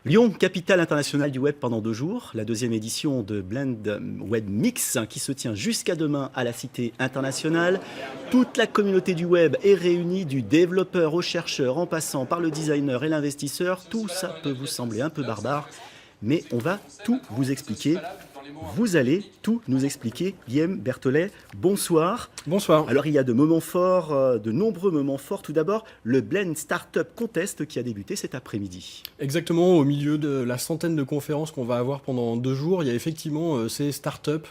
Lyon, capitale internationale du web pendant 2 jours. La deuxième édition de Blend Web Mix qui se tient jusqu'à demain à la Cité internationale. Toute la communauté du web est réunie, du développeur au chercheur, en passant par le designer et l'investisseur. Tout ça peut vous sembler un peu barbare, mais on va tout vous expliquer. Vous allez tout nous expliquer. Guillaume Berthollet, bonsoir. Bonsoir. Alors il y a de moments forts, de nombreux moments forts. Tout d'abord, le Blend Startup Contest qui a débuté cet après-midi. Exactement, au milieu de la centaine de conférences qu'on va avoir pendant 2 jours, il y a effectivement ces startups,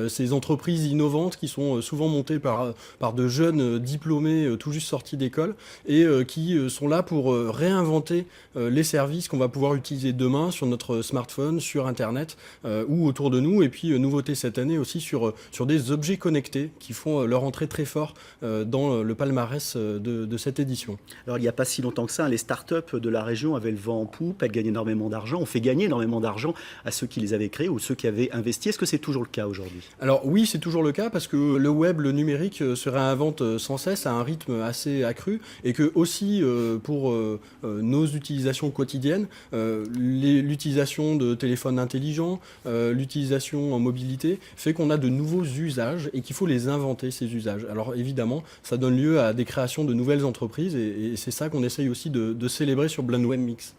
ces entreprises innovantes qui sont souvent montées par de jeunes diplômés tout juste sortis d'école et qui sont là pour réinventer les services qu'on va pouvoir utiliser demain sur notre smartphone, sur Internet ou autour de nous. Et puis nouveauté cette année aussi sur des objets connectés qui font leur entrée très fort dans le palmarès de cette édition. Alors il n'y a pas si longtemps que ça, les startups de la région avaient le vent en poupe, elles gagnent énormément d'argent, on fait gagner énormément d'argent à ceux qui les avaient créés ou ceux qui avaient investi. Est-ce que c'est toujours le cas aujourd'hui? Alors oui, c'est toujours le cas parce que le web, le numérique se réinvente sans cesse à un rythme assez accru et que aussi pour nos utilisations quotidiennes, l'utilisation de téléphones intelligents, l'utilisation en mobilité fait qu'on a de nouveaux usages et qu'il faut les inventer, ces usages. Alors évidemment, ça donne lieu à des créations de nouvelles entreprises et c'est ça qu'on essaye aussi de célébrer sur Blend Web Mix.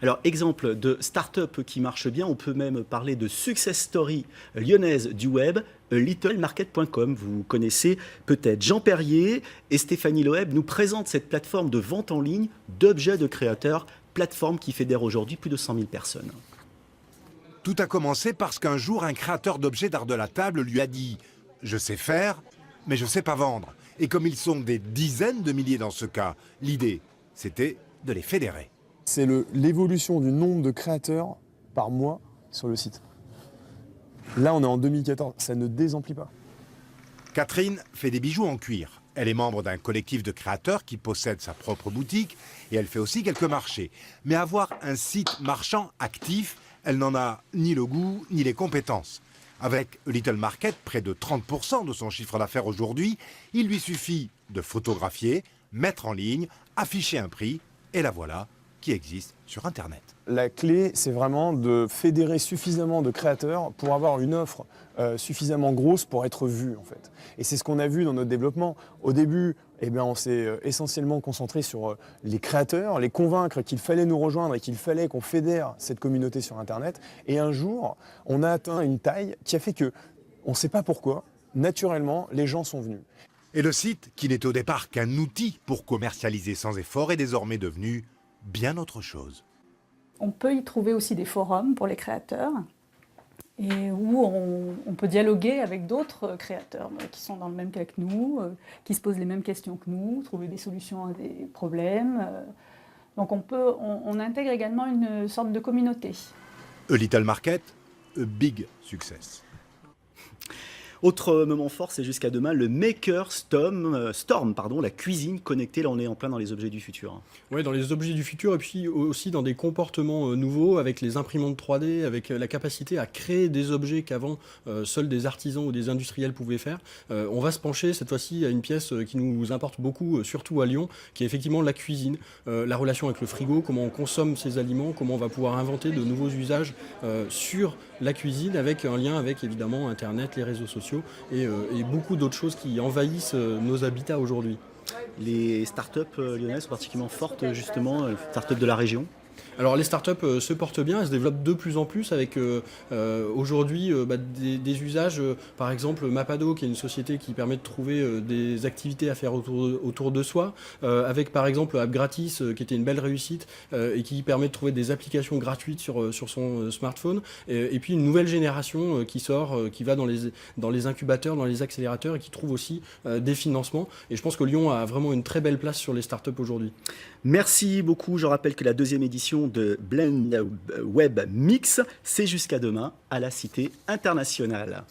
Alors, exemple de start-up qui marche bien, on peut même parler de success story lyonnaise du web, littlemarket.com. Vous connaissez peut-être Jean Perrier et Stéphanie Loeb nous présentent cette plateforme de vente en ligne d'objets de créateurs, plateforme qui fédère aujourd'hui plus de 100 000 personnes. Tout a commencé parce qu'un jour, un créateur d'objets d'art de la table lui a dit « Je sais faire, mais je ne sais pas vendre ». Et comme ils sont des dizaines de milliers dans ce cas, l'idée, c'était de les fédérer. C'est l'évolution du nombre de créateurs par mois sur le site. Là, on est en 2014, ça ne désemplit pas. Catherine fait des bijoux en cuir. Elle est membre d'un collectif de créateurs qui possède sa propre boutique et elle fait aussi quelques marchés. Mais avoir un site marchand actif, elle n'en a ni le goût ni les compétences. Avec Little Market, près de 30% de son chiffre d'affaires aujourd'hui, il lui suffit de photographier, mettre en ligne, afficher un prix, et la voilà qui existe sur Internet. La clé, c'est vraiment de fédérer suffisamment de créateurs pour avoir une offre suffisamment grosse pour être vue, en fait. Et c'est ce qu'on a vu dans notre développement. Au début, on s'est essentiellement concentré sur les créateurs, les convaincre qu'il fallait nous rejoindre et qu'il fallait qu'on fédère cette communauté sur Internet. Et un jour, on a atteint une taille qui a fait que, on ne sait pas pourquoi, naturellement, les gens sont venus. Et le site, qui n'est au départ qu'un outil pour commercialiser sans effort, est désormais devenu bien autre chose. On peut y trouver aussi des forums pour les créateurs et où on peut dialoguer avec d'autres créateurs qui sont dans le même cas que nous, qui se posent les mêmes questions que nous, trouver des solutions à des problèmes. Donc on intègre également une sorte de communauté. A Little Market, a big success. Autre moment fort, c'est jusqu'à demain, le Maker Storm, la cuisine connectée. Là, on est en plein dans les objets du futur. Oui, dans les objets du futur et puis aussi dans des comportements nouveaux avec les imprimantes 3D, avec la capacité à créer des objets qu'avant seuls des artisans ou des industriels pouvaient faire. On va se pencher cette fois-ci à une pièce qui nous importe beaucoup, surtout à Lyon, qui est effectivement la cuisine, la relation avec le frigo, comment on consomme ses aliments, comment on va pouvoir inventer de nouveaux usages sur la cuisine avec un lien avec évidemment Internet, les réseaux sociaux et beaucoup d'autres choses qui envahissent nos habitats aujourd'hui. Les startups lyonnaises sont particulièrement fortes, justement, les startups de la région. Alors les startups se portent bien, elles se développent de plus en plus avec aujourd'hui des usages, par exemple Mapado qui est une société qui permet de trouver des activités à faire autour de soi, avec par exemple AppGratis qui était une belle réussite et qui permet de trouver des applications gratuites sur son smartphone, et puis une nouvelle génération qui sort, qui va dans les incubateurs, dans les accélérateurs et qui trouve aussi des financements. Et je pense que Lyon a vraiment une très belle place sur les startups aujourd'hui. Merci beaucoup. Je rappelle que la deuxième édition de Blend Web Mix, c'est jusqu'à demain à la Cité internationale.